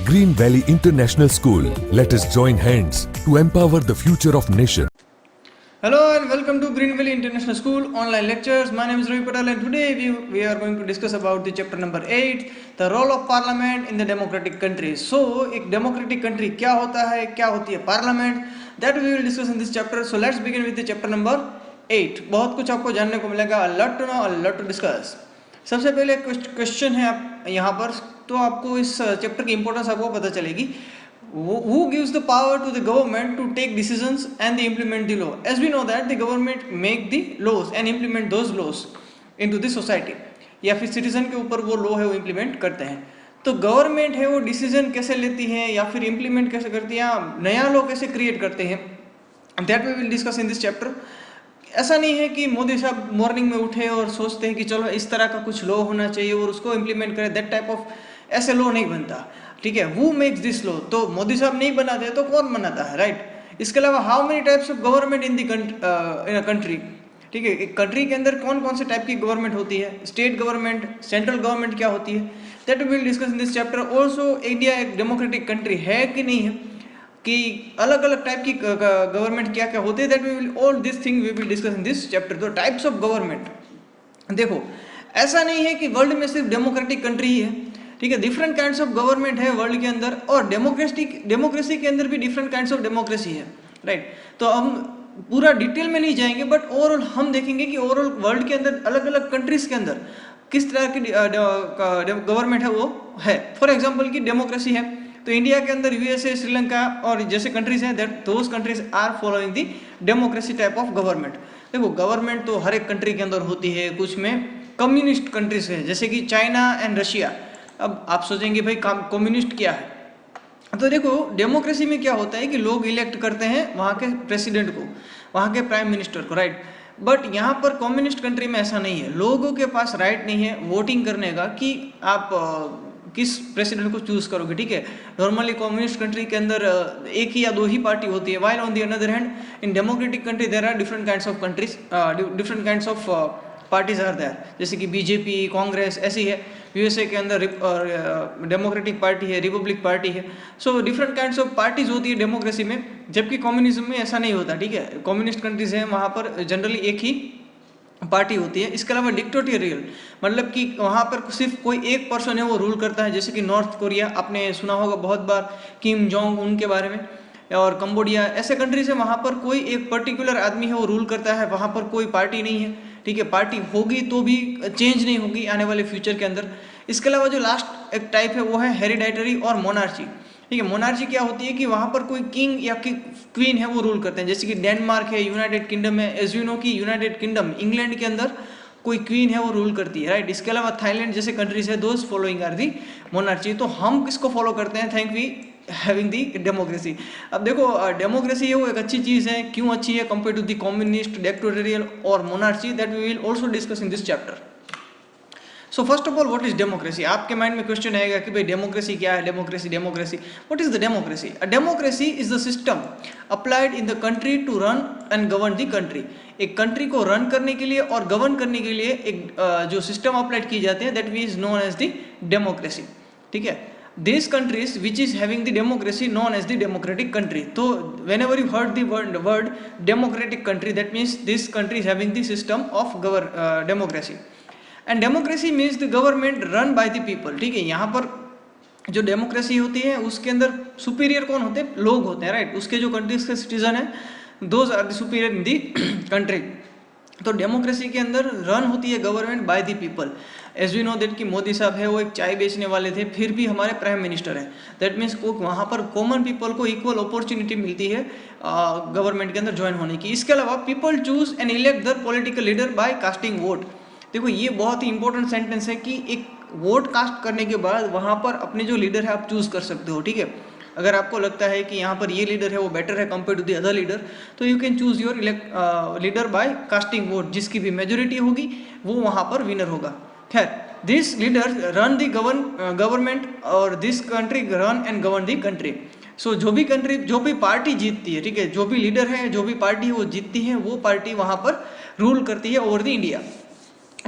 Green Valley International School. Let us join hands to empower the future of nation. Hello and welcome to Green Valley International School online lectures. My name is Ravi Patel and today we are going to discuss about the chapter number 8, the role of parliament in the democratic countries. So, एक democratic country क्या होता है, क्या होती है parliament, that we will discuss in this chapter. So let's begin with the chapter number 8. बहुत कुछ आपको जानने को मिलेगा, a lot to know, a lot to discuss. सबसे पहले क्वेश्चन है आप यहाँ पर, तो आपको इस चैप्टर की इंपॉर्टेंस आपको पता चलेगी. Who gives the power to the government to take decisions and they implement the law? As we know that the government make the laws and implement those laws into the society, या फिर citizen के ऊपर वो law है वो implement करते हैं. तो गवर्नमेंट है वो डिसीजन कैसे लेती है या फिर इम्प्लीमेंट कैसे करती है, नया लॉ कैसे क्रिएट करते हैं, that we will discuss in this chapter. ऐसा नहीं है कि मोदी साहब मॉर्निंग में उठे और सोचते हैं कि चलो इस तरह का कुछ लॉ होना चाहिए और उसको इम्प्लीमेंट करें, दैट टाइप ऑफ ऐसे लॉ नहीं बनता. ठीक है, हु मेक्स दिस लॉ, तो मोदी साहब नहीं बनाते तो कौन बनाता है, राइट. इसके अलावा how many types of government in in a country. ठीक है, एक कंट्री के अंदर कौन कौन से टाइप की गवर्नमेंट होती है, स्टेट गवर्नमेंट, सेंट्रल गवर्नमेंट क्या होती है, that we will discuss in this chapter. Also India एक डेमोक्रेटिक कंट्री है कि नहीं है, कि अलग अलग टाइप की गवर्नमेंट क्या क्या होते हैं, that we will all this thing we will discuss in this chapter. तो टाइप्स ऑफ गवर्नमेंट, देखो ऐसा नहीं है कि वर्ल्ड में सिर्फ डेमोक्रेटिक कंट्री ही है. ठीक है, डिफरेंट काइंड्स ऑफ गवर्नमेंट है वर्ल्ड के अंदर, और डेमोक्रेसी के अंदर भी डिफरेंट काइंड्स ऑफ डेमोक्रेसी है, राइट. तो हम पूरा डिटेल में नहीं जाएंगे, बट ओवरऑल हम देखेंगे कि ओवरऑल वर्ल्ड के अंदर अलग अलग कंट्रीज के अंदर किस तरह की गवर्नमेंट है वो है. फॉर एग्जाम्पल की डेमोक्रेसी है तो इंडिया के अंदर यूएसए, श्रीलंका और जैसे कंट्रीज हैं, that those countries are following the democracy type of government. देखो गवर्नमेंट तो हर एक कंट्री के अंदर होती है, कुछ में कम्युनिस्ट कंट्रीज है जैसे कि चाइना एंड रशिया. अब आप सोचेंगे भाई कम्युनिस्ट क्या है, तो देखो डेमोक्रेसी में क्या होता है कि लोग इलेक्ट करते हैं वहाँ के प्रेसिडेंट को, वहाँ के प्राइम मिनिस्टर को, राइट. बट यहाँ पर कम्युनिस्ट कंट्री में ऐसा नहीं है, लोगों के पास राइट नहीं है वोटिंग करने का कि आप किस प्रेसिडेंट को चूज करोगे. ठीक है, नॉर्मली कम्युनिस्ट कंट्री के अंदर एक ही या दो ही पार्टी होती है, while on the another hand in democratic country there are different kinds of countries, different kinds of parties are there, जैसे कि बीजेपी, कांग्रेस ऐसी है. यूएसए के अंदर डेमोक्रेटिक पार्टी है, रिपब्लिक पार्टी है. So different kinds of parties होती है डेमोक्रेसी में, जबकि कम्युनिज्म में ऐसा नहीं होता. ठीक है, कम्युनिस्ट कंट्रीज हैं वहाँ पर जनरली एक ही पार्टी होती है. इसके अलावा डिक्टेटोरियल, मतलब कि वहाँ पर सिर्फ कोई एक पर्सन है वो रूल करता है, जैसे कि नॉर्थ कोरिया, आपने सुना होगा बहुत बार किम जोंग उन के बारे में, और कंबोडिया, ऐसे कंट्रीज है वहाँ पर कोई एक पर्टिकुलर आदमी है वो रूल करता है, वहाँ पर कोई पार्टी नहीं है. ठीक है, पार्टी होगी तो भी चेंज नहीं होगी आने वाले फ्यूचर के अंदर. इसके अलावा जो लास्ट एक टाइप है वो है हेरिडेटरी और मोनार्ची. ठीक है, मोनार्ची क्या होती है कि वहाँ पर कोई किंग या क्वीन है वो रूल करते हैं, जैसे कि डेनमार्क है, यूनाइटेड किंगडम है. एज यू नो कि यूनाइटेड किंगडम इंग्लैंड के अंदर कोई क्वीन है वो रूल करती है, राइट. इसके अलावा थाईलैंड जैसे कंट्रीज है, those following are the monarchy. तो हम किसको फॉलो करते हैं, thank we having the democracy. अब देखो डेमोक्रेसी है वो एक अच्छी चीज़ है, क्यों अच्छी है compare to the communist, dictatorial और monarchy, that we will also discuss in this chapter. So first of all what is democracy. आपके माइंड में क्वेश्चन आएगा कि भाई डेमोक्रेसी क्या है, democracy what is the democracy. A democracy is the system applied in the country to run and govern the country. एक country को run करने के लिए और गवर्न करने के लिए एक जो सिस्टम अप्लाइड की जाते हैं, that we is known as the democracy. ठीक है, these countries which is having the democracy known as the democratic country. So whenever you heard the word democratic country, that means this country is having the system of democracy. And democracy means the government run by the people. ठीक है, यहाँ पर जो democracy होती है उसके अंदर superior कौन होते हैं, लोग होते हैं, राइट. उसके जो कंट्रीज के सिटीजन है, those are the superior in the country. तो डेमोक्रेसी के अंदर रन होती है government by the people. As we know that कि मोदी साहब है वो एक चाय बेचने वाले थे, फिर भी हमारे प्राइम मिनिस्टर है. दैट मीन्स को वहाँ पर कॉमन पीपल को इक्वल अपॉर्चुनिटी मिलती है गवर्नमेंट के अंदर ज्वाइन होने की. इसके अलावा people choose and elect the political leader by casting vote. देखो ये बहुत ही इंपॉर्टेंट सेंटेंस है कि एक वोट कास्ट करने के बाद वहाँ पर अपने जो लीडर है आप चूज कर सकते हो. ठीक है, अगर आपको लगता है कि यहाँ पर ये लीडर है वो बेटर है compare to the other leader, तो you can choose your leader by casting vote. जिसकी भी मेजोरिटी होगी वो वहाँ पर विनर होगा. खैर, this leader run the government और this country run and govern the country. So जो भी कंट्री, जो भी पार्टी जीतती है, ठीक है, जो भी लीडर है, जो भी पार्टी वो जीतती है, वो पार्टी वहाँ पर रूल करती है ओवर द इंडिया.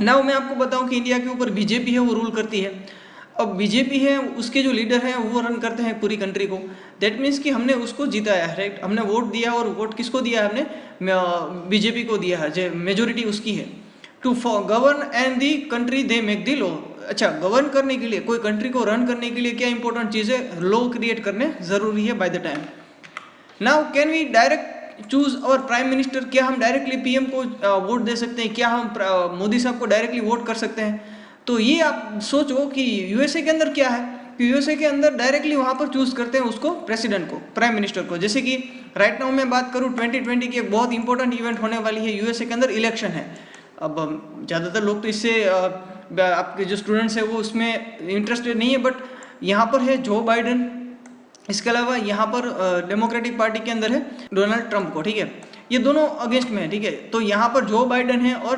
नाउ मैं आपको बताऊं कि इंडिया के ऊपर बीजेपी है वो रूल करती है. अब बीजेपी है, उसके जो लीडर हैं वो रन करते हैं पूरी कंट्री को। दैट मीन्स कि हमने उसको जिताया है, राइट, हमने वोट दिया, और वोट किसको दिया है, हमने बीजेपी को दिया है, जो मेजोरिटी उसकी है। To govern and the country they make the law. अच्छा, गवर्न करने के लिए, कोई कंट्री को रन करने के लिए क्या इंपॉर्टेंट चीज़ है, लॉ क्रिएट करने जरूरी है by the time. Now can we direct choose our prime minister, क्या हम डायरेक्टली पीएम को वोट दे सकते हैं, क्या हम मोदी साहब को डायरेक्टली वोट कर सकते हैं? तो ये आप सोचो कि यूएसए के अंदर क्या है, कि यूएसए के अंदर डायरेक्टली वहां पर चूज करते हैं उसको, प्रेसिडेंट को, प्राइम मिनिस्टर को। जैसे कि राइट नाउ मैं बात करूं 2020 की, एक बहुत इंपॉर्टेंट इवेंट होने वाली है, यूएसए के अंदर इलेक्शन है। अब ज़्यादातर लोग तो इससे आपके जो स्टूडेंट्स है वो उसमें इंटरेस्टेड नहीं है, बट यहाँ पर है जो बाइडन, इसके अलावा यहाँ पर डेमोक्रेटिक पार्टी के अंदर है डोनाल्ड ट्रंप को, ठीक है, ये दोनों अगेंस्ट में है, ठीक है। तो यहाँ पर जो बाइडन है और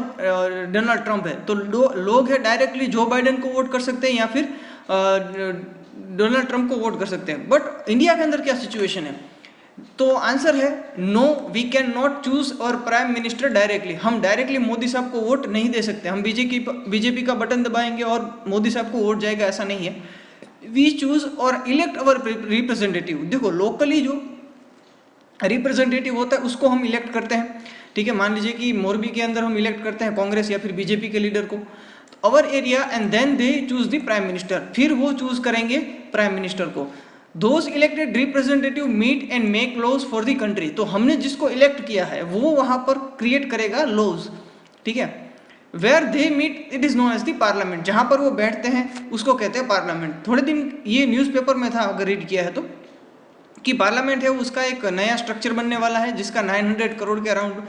डोनाल्ड ट्रंप है, तो लोग है डायरेक्टली जो बाइडन को वोट कर सकते हैं या फिर डोनाल्ड ट्रंप को वोट कर सकते हैं। बट इंडिया के अंदर क्या सिचुएशन है? तो आंसर है no, we can not choose our prime minister directly. हम डायरेक्टली मोदी साहब को वोट नहीं दे सकते। हम बीजेपी का बटन दबाएंगे और मोदी साहब को वोट जाएगा, ऐसा नहीं है। वी चूज और इलेक्ट अवर रिप्रेजेंटेटिव। देखो, लोकली जो रिप्रेजेंटेटिव होता है उसको हम इलेक्ट करते हैं, ठीक है। मान लीजिए कि मोरबी के अंदर हम इलेक्ट करते हैं कांग्रेस या फिर बीजेपी के लीडर को, our area, and then they choose the prime minister, फिर वो चूज करेंगे प्राइम मिनिस्टर को। Those elected representative meet and make laws for the country. तो हमने जिसको इलेक्ट किया है वो वहां पर क्रिएट करेगा लॉज, ठीक है। Where they meet it is known as the parliament, जहां पर वो बैठते हैं उसको कहते हैं पार्लियामेंट। थोड़े दिन ये न्यूज़पेपर में था, अगर रीड किया है तो, कि पार्लियामेंट है उसका एक नया स्ट्रक्चर बनने वाला है जिसका 900 करोड़ के अराउंड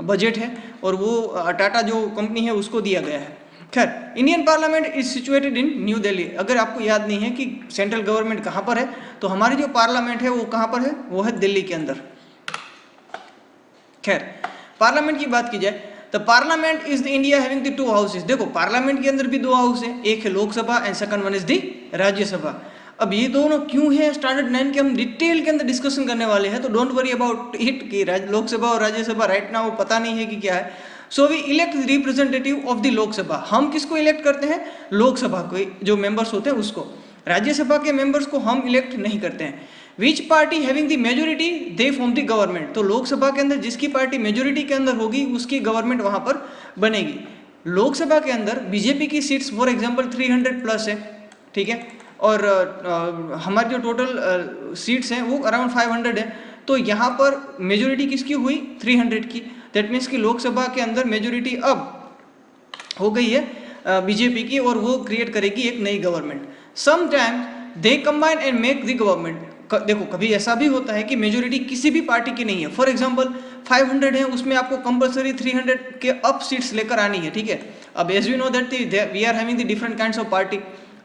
बजट है, और वो टाटा जो कंपनी है उसको दिया गया है। खैर, Indian parliament is situated in new Delhi. अगर आपको याद नहीं है कि सेंट्रल गवर्नमेंट कहाँ पर है, तो हमारी जो पार्लियामेंट है वो कहाँ पर है, वो है दिल्ली के अंदर। खैर, पार्लियामेंट की बात की जाए तो parliament is the India having the 2 houses. देखो, पार्लियामेंट के अंदर भी 2 हाउस है, एक है Lok Sabha and second one is the Rajya Sabha. अब ये दोनों क्यों है, स्टैंडर्ड 9 के हम डिटेल के अंदर डिस्कशन करने वाले हैं, तो डोंट वरी अबाउट इट कि लोकसभा और राज्यसभा राइट नाउ पता नहीं है कि क्या है। So we elect representative of the Lok Sabha. हम किसको इलेक्ट करते हैं, लोकसभा को जो मेंबर्स होते हैं उसको। राज्यसभा के मेंबर्स को हम इलेक्ट नहीं करते हैं। विच party having the majority they form the government. तो लोकसभा के अंदर जिसकी पार्टी मेजोरिटी के अंदर होगी उसकी गवर्नमेंट वहां पर बनेगी। लोकसभा के अंदर बीजेपी की सीट्स फॉर एग्जाम्पल 300 प्लस है, ठीक है, और हमारी जो टोटल सीट्स हैं वो अराउंड 500 है। तो यहाँ पर मेजोरिटी किसकी हुई, 300 की। दैट मीन्स कि लोकसभा के अंदर मेजोरिटी अब हो गई है बीजेपी की, और वो क्रिएट करेगी एक नई government. Sometimes they combine and make the government. देखो, कभी ऐसा भी होता है कि मेजोरिटी किसी भी पार्टी की नहीं है। फॉर एग्जांपल 500 है, उसमें आपको कंपलसरी 300 के अप सीट्स लेकर आनी है, ठीक है। अब as we know that we are having the different kinds of party,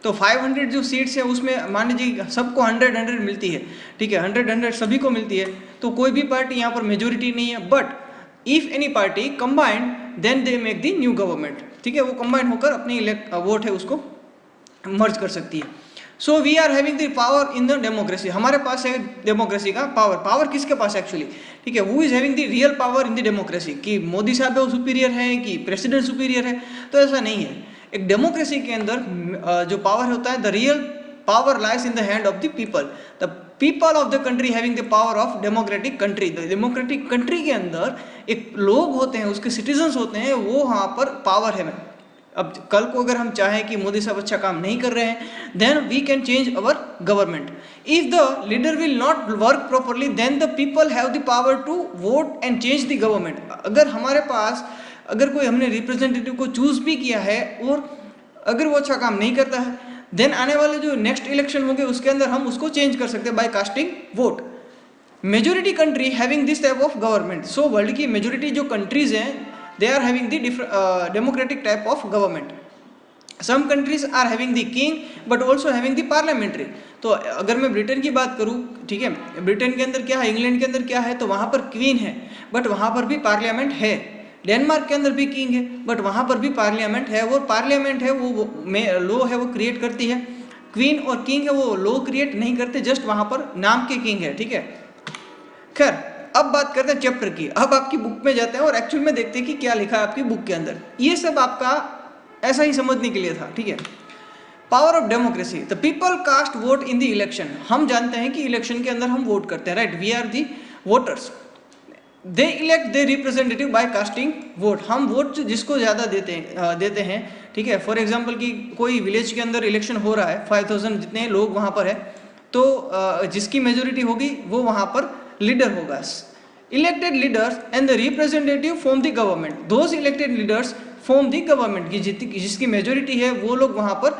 तो 500 जो सीट्स है उसमें मान लीजिए सबको 100 मिलती है, ठीक है, 100 सभी को मिलती है, तो कोई भी पार्टी यहाँ पर मेजोरिटी नहीं है। But if any party combined then they make the new government, ठीक है, वो कंबाइन होकर अपनी वोट है उसको मर्ज कर सकती है। So we are having the power in the democracy. हमारे पास है डेमोक्रेसी का पावर। पावर किसके पास एक्चुअली, ठीक है, who is having the real power in the democracy, कि मोदी साहब है वो सुपीरियर है कि प्रेसिडेंट सुपीरियर है, तो ऐसा नहीं है। एक डेमोक्रेसी के अंदर जो पावर होता है, the real power lies in the hand of the people. The people of the country having the power of democratic country. The democratic country के अंदर एक लोग होते हैं, उसके सिटीजन्स होते हैं, वो वहाँ पर पावर है। अब कल को अगर हम चाहें कि मोदी साहब अच्छा काम नहीं कर रहे हैं, then we can change our government. If the leader will not work properly then the people have the power to vote and change the government. अगर हमारे पास अगर कोई हमने रिप्रेजेंटेटिव को चूज भी किया है और अगर वो अच्छा काम नहीं करता है, देन आने वाले जो नेक्स्ट इलेक्शन होंगे उसके अंदर हम उसको चेंज कर सकते हैं by casting vote. Majority country having this type of government. So world की मेजोरिटी जो कंट्रीज हैं they are having the democratic type of government. Some countries are having the king but also having the parliamentary. तो अगर मैं Britain की बात करूँ, ठीक है, ब्रिटेन के अंदर क्या है, इंग्लैंड के अंदर क्या है, तो वहाँ पर क्वीन है बट वहाँ पर भी पार्लियामेंट है। डेनमार्क के अंदर भी किंग है बट वहाँ पर भी पार्लियामेंट है। वो पार्लियामेंट है वो लॉ है वो क्रिएट करती है। क्वीन और किंग है वो लॉ क्रिएट नहीं करते, जस्ट वहाँ पर नाम के किंग है, ठीक है। खैर, अब बात करते हैं चैप्टर की। अब आपकी बुक में जाते हैं और एक्चुअल में देखते हैं कि क्या लिखा है आपकी बुक के अंदर। ये सब आपका ऐसा ही समझने के लिए था, ठीक है। Power of democracy, the people cast vote in the election. हम जानते हैं कि इलेक्शन के अंदर हम वोट करते हैं, right, we are the voters. They elect they representative by casting vote. हम वोट जिसको ज़्यादा देते हैं, ठीक है। फॉर एग्जांपल कि कोई विलेज के अंदर इलेक्शन हो रहा है, 5000 जितने लोग वहाँ पर है, तो जिसकी मेजोरिटी होगी वो वहाँ पर लीडर होगा। Elected leaders and the representative form the government, those elected leaders form the government, की जिसकी मेजोरिटी है वो लोग वहाँ पर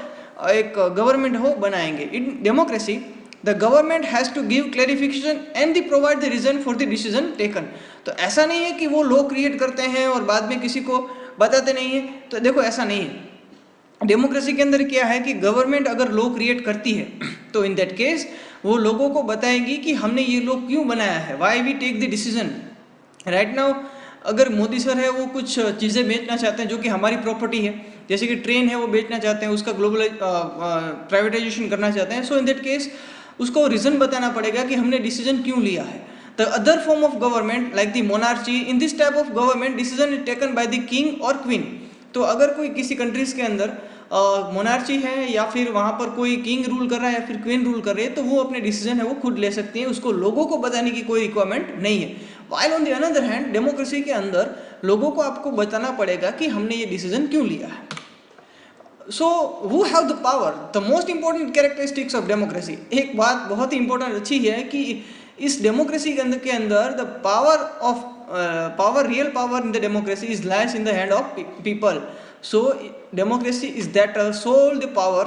एक गवर्नमेंट हो बनाएंगे। In democracy the government has to give clarification and the provide the reason for the decision taken. तो ऐसा नहीं है कि वो लॉ क्रिएट करते हैं और बाद में किसी को बताते नहीं है। तो देखो ऐसा नहीं है। डेमोक्रेसी के अंदर क्या है कि गवर्नमेंट अगर लॉ क्रिएट करती है तो इन दैट केस वो लोगों को बताएगी कि हमने ये लॉ क्यों बनाया है, why we take the decision. Right now अगर मोदी सर है वो कुछ चीज़ें बेचना चाहते हैं जो कि हमारी प्रॉपर्टी है, जैसे कि ट्रेन है वो बेचना चाहते हैं, उसका ग्लोबल प्राइवेटाइजेशन करना चाहते हैं, सो इन दैट केस उसको रीज़न बताना पड़ेगा कि हमने डिसीजन क्यों लिया है। The other form of government like the monarchy, in this type of government decision is taken by the king और क्वीन। तो अगर कोई किसी कंट्रीज़ के अंदर मोनार्ची है या फिर वहाँ पर कोई किंग रूल कर रहा है या फिर क्वीन रूल कर रही है, तो वो अपने डिसीजन है वो खुद ले सकती है, उसको लोगों को बताने की कोई रिक्वायरमेंट नहीं है। While on the another hand democracy के अंदर लोगों को आपको बताना पड़ेगा कि हमने ये डिसीजन क्यों लिया है। So who have the power, the most important characteristics of democracy. एक बात बहुत ही इंपॉर्टेंट अच्छी है कि इस डेमोक्रेसी के अंदर the power real power in the democracy is lies in the hand of people. So democracy is that sole the power,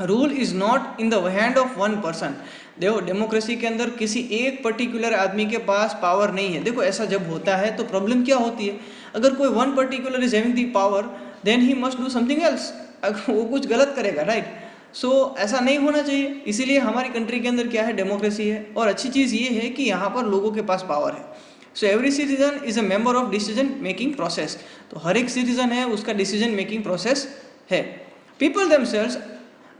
rule is not in the hand of one person. देखो democracy के अंदर किसी एक particular आदमी के पास power नहीं है। देखो ऐसा जब होता है तो प्रॉब्लम क्या होती है, अगर कोई one particular is having the power then he must do something else, वो कुछ गलत करेगा, राइट। सो ऐसा नहीं होना चाहिए। इसीलिए हमारी कंट्री के अंदर क्या है, डेमोक्रेसी है। और अच्छी चीज़ ये है कि यहाँ पर लोगों के पास पावर है। So every citizen is a member of decision making process. तो हर एक सिटीजन है उसका डिसीजन मेकिंग प्रोसेस है। People themselves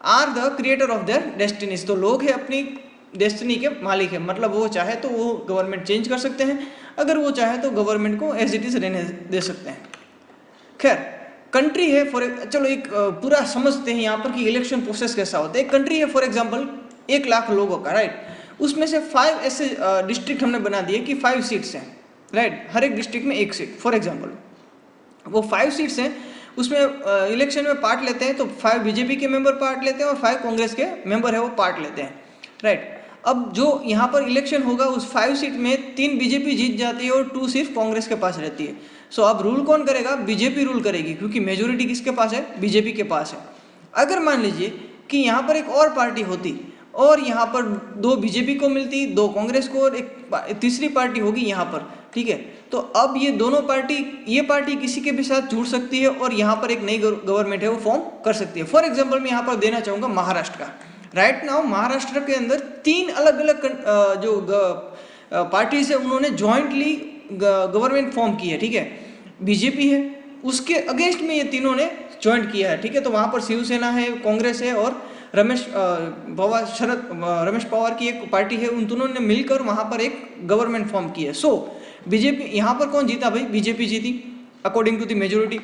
are the creator of their destinies. तो लोग हैं अपनी डेस्टिनी के मालिक है, मतलब वो चाहे तो वो गवर्नमेंट चेंज कर सकते हैं, अगर वो चाहे तो गवर्नमेंट को एज इट इज रहने दे सकते हैं। खैर कंट्री है चलो एक पूरा समझते हैं यहाँ पर कि इलेक्शन प्रोसेस कैसा होता है। एक कंट्री है फॉर एग्जांपल 1 लाख लोगों का, राइट। उसमें से 5 ऐसे डिस्ट्रिक्ट हमने बना दिए कि 5 सीट्स हैं, राइट। हर एक डिस्ट्रिक्ट में 1 सीट। फॉर एग्जांपल वो 5 सीट्स हैं, उसमें इलेक्शन में पार्ट लेते हैं तो 5 बीजेपी के मेंबर पार्ट लेते हैं और 5 कांग्रेस के मेंबर है वो पार्ट लेते हैं, राइट। अब जो यहाँ पर इलेक्शन होगा उस 5 सीट में 3 बीजेपी जीत जाती है और 2 सिर्फ कांग्रेस के पास रहती है। सो अब रूल कौन करेगा, बीजेपी रूल करेगी, क्योंकि मेजोरिटी किसके पास है, बीजेपी के पास है। अगर मान लीजिए कि यहाँ पर एक और पार्टी होती और यहाँ पर 2 बीजेपी को मिलती, 2 कांग्रेस को और एक तीसरी पार्टी होगी यहाँ पर, ठीक है। तो अब ये दोनों पार्टी, ये पार्टी किसी के भी साथ जुड़ सकती है और यहाँ पर एक नई गवर्नमेंट है वो फॉर्म कर सकती है। फॉर एग्जाम्पल मैं यहाँ पर देना चाहूँगा महाराष्ट्र का। राइट नाउ महाराष्ट्र के अंदर 3 अलग अलग जो पार्टीज है उन्होंने जॉइंटली गवर्नमेंट फॉर्म की है, ठीक है। बीजेपी है, उसके अगेंस्ट में ये तीनों ने ज्वाइंट किया है, ठीक है। तो वहाँ पर शिवसेना है, कांग्रेस है और रमेश पवार की एक पार्टी है, उन दोनों ने मिलकर वहाँ पर एक गवर्नमेंट फॉर्म की है। सो बीजेपी यहाँ पर कौन जीता भाई, बीजेपी जीती according to the majority.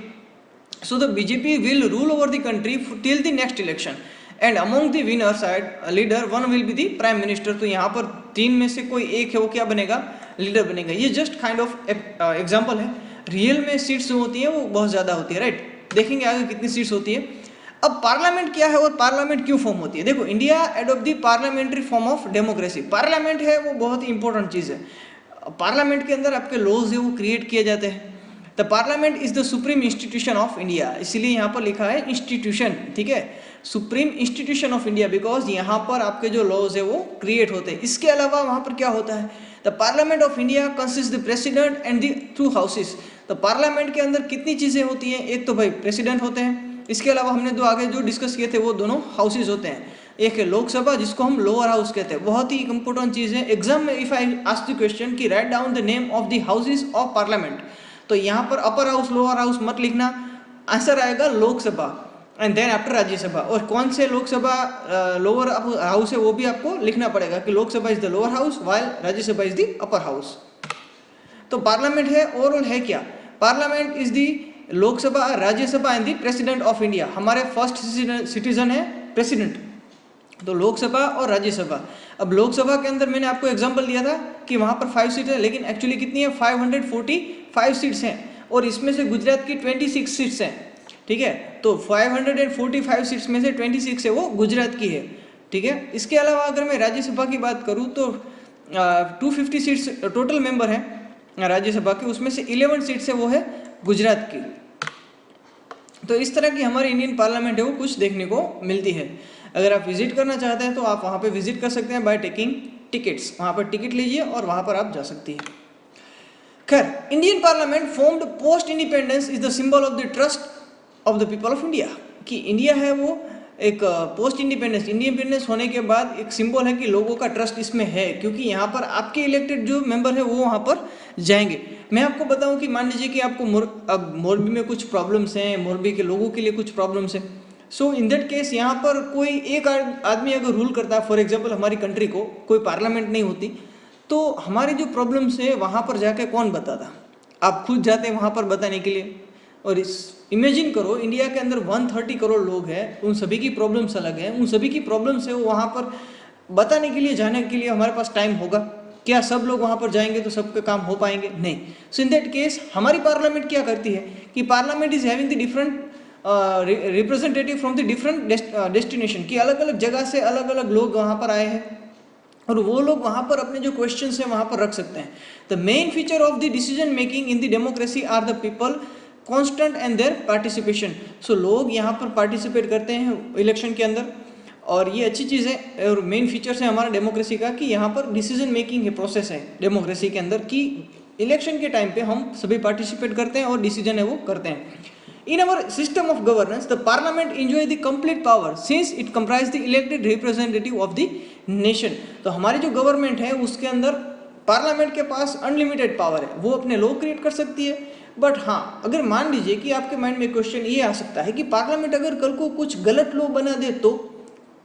So the BJP will rule over the country till the next election and among the winner side leader one will be the prime minister. तो यहाँ पर 3 में से कोई एक है वो क्या बनेगा, लीडर बनेगा। ये जस्ट काइंड ऑफ एग्जाम्पल है। रियल में सीट्स जो होती है वो बहुत ज़्यादा होती है, राइट। देखेंगे आगे कितनी सीट्स होती है। अब पार्लियामेंट क्या है और पार्लियामेंट क्यों फॉर्म होती है। देखो India adopt the parliamentary form of democracy. Parliament है वो बहुत ही इंपॉर्टेंट चीज़ है। पार्लियामेंट के अंदर आपके लॉज है वो क्रिएट किए जाते हैं। The parliament is the supreme institution of India, इसीलिए यहाँ पर लिखा है इंस्टीट्यूशन, ठीक है, supreme institution of India, because यहाँ पर आपके जो लॉज है वो क्रिएट होते हैं। इसके अलावा वहाँ पर क्या होता है, the parliament of India consist the president and the 2 houses. तो पार्लियामेंट के अंदर कितनी चीज़ें होती हैं, एक तो भाई प्रेसिडेंट होते हैं, इसके अलावा हमने आगे जो डिस्कस किए थे वो दोनों हाउसेज होते हैं। एक है लोकसभा जिसको हम लोअर हाउस कहते हैं, बहुत ही इंपॉर्टेंट चीज़ है। एग्जाम में if I ask the question कि write down the name of the houses of parliament, तो यहाँ पर अपर हाउस लोअर हाउस मत लिखना, आंसर आएगा Lok Sabha and then after Rajya Sabha. और कौन से लोकसभा लोअर हाउस है वो भी आपको लिखना पड़ेगा कि Lok Sabha is the lower house while Rajya Sabha is the upper house. तो पार्लियामेंट है, ओवरऑल है क्या, parliament is the Lok Sabha, Rajya Sabha and the president of India. हमारे फर्स्ट सिटीजन है प्रेसिडेंट, तो लोकसभा और राज्यसभा। अब लोकसभा के अंदर मैंने आपको एग्जांपल दिया था कि वहाँ पर 5 सीट है, लेकिन एक्चुअली कितनी है, 545 सीट्स हैं, और इसमें से गुजरात की 26 सीट्स हैं, ठीक है। तो 545 सीट्स में से 26 है वो गुजरात की है, ठीक है। इसके अलावा अगर मैं राज्यसभा की बात करूँ तो 250 सीट्स टोटल मेंबर हैं राज्यसभा के, उसमें से 11 सीट्स है वो है गुजरात की। तो इस तरह की हमारी इंडियन पार्लियामेंट है वो कुछ देखने को मिलती है। अगर आप विजिट करना चाहते हैं तो आप वहाँ पे विजिट कर सकते हैं बाय टेकिंग टिकट्स। वहाँ पर टिकट लीजिए और वहाँ पर आप जा सकती हैं। खैर, Indian parliament formed post independence is the symbol of the trust of the people of India. कि इंडिया है वो एक पोस्ट इंडिपेंडेंस होने के बाद एक सिंबल है कि लोगों का ट्रस्ट इसमें है, क्योंकि यहाँ पर आपके इलेक्टेड जो मेंबर है वो वहाँ पर जाएंगे। मैं आपको बताऊं कि मान लीजिए कि आपको अब मोरबी में कुछ प्रॉब्लम्स हैं, मोरबी के लोगों के लिए कुछ प्रॉब्लम्स हैं, सो इन दैट केस यहाँ पर कोई एक आदमी अगर रूल करता है, फॉर एग्जाम्पल हमारी कंट्री को कोई पार्लियामेंट नहीं होती, तो हमारी जो प्रॉब्लम्स है वहाँ पर जाके कौन बताता? आप खुद जाते हैं वहाँ पर बताने के लिए। और इमेजिन करो, इंडिया के अंदर 130 करोड़ लोग हैं, उन सभी की प्रॉब्लम्स अलग हैं, उन सभी की प्रॉब्लम्स है वो वहाँ पर बताने के लिए, जाने के लिए हमारे पास टाइम होगा क्या? सब लोग वहाँ पर जाएंगे तो सबके काम हो पाएंगे? नहीं। सो इन दैट केस हमारी पार्लियामेंट क्या करती है कि parliament is having the different representative from the different destination, की अलग अलग जगह से अलग अलग लोग वहाँ पर आए हैं और वो लोग वहाँ पर अपने जो क्वेश्चंस हैं वहाँ पर रख सकते हैं। The main feature of the decision making in the democracy are the people constant and their participation. So लोग यहाँ पर पार्टिसिपेट करते हैं इलेक्शन के अंदर, और ये अच्छी चीज़ है और मेन फीचर्स है हमारा डेमोक्रेसी का कि यहाँ पर डिसीजन मेकिंग है, प्रोसेस है डेमोक्रेसी के अंदर कि इलेक्शन के टाइम पे हम सभी पार्टिसिपेट करते हैं और डिसीजन है वो करते हैं। In our system of governance the parliament enjoy the complete power since it comprise the elected representative of the nation. तो हमारी जो गवर्नमेंट है उसके अंदर पार्लियामेंट के पास अनलिमिटेड पावर है, वो अपने लॉ क्रिएट कर सकती है। बट हाँ, अगर मान लीजिए कि आपके माइंड में क्वेश्चन ये आ सकता है कि पार्लियामेंट अगर कल को कुछ गलत लॉ बना दे, तो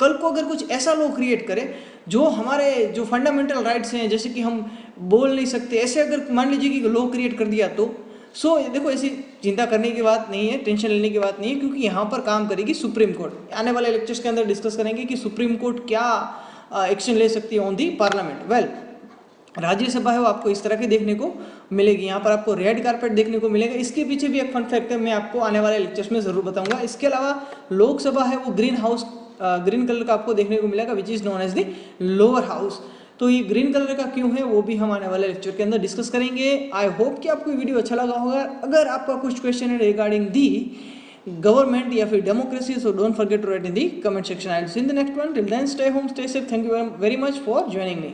कल को अगर कुछ ऐसा लॉ क्रिएट करे जो हमारे जो फंडामेंटल राइट्स हैं, जैसे कि हम बोल नहीं सकते, ऐसे अगर मान लीजिए कि लॉ क्रिएट कर दिया तो सो देखो, ऐसी चिंता करने की बात नहीं है, टेंशन लेने की बात नहीं है, क्योंकि यहाँ पर काम करेगी सुप्रीम कोर्ट। आने वाले लेक्चर्स के अंदर डिस्कस करेंगे कि सुप्रीम कोर्ट क्या एक्शन ले सकती है on the parliament. Well, Rajya Sabha है वो आपको इस तरह की देखने को मिलेगी, यहाँ पर आपको रेड कारपेट देखने को मिलेगा। इसके पीछे भी एक फन फैक्ट है, मैं आपको आने वाले लेक्चर्स में जरूर बताऊंगा। इसके अलावा लोकसभा है वो ग्रीन कलर का आपको देखने को मिलेगा, which is known as the lower house. तो ये ग्रीन कलर का क्यों है वो भी हम आने वाले लेक्चर के अंदर डिस्कस करेंगे। आई होप कि आपको वीडियो अच्छा लगा होगा। अगर आपका कुछ क्वेश्चन है रिगार्डिंग दी गवर्नमेंट या फिर democracy, so don't forget to write in the comment section. I will see in the next one. Till then stay home, stay safe. Thank you very much for joining me.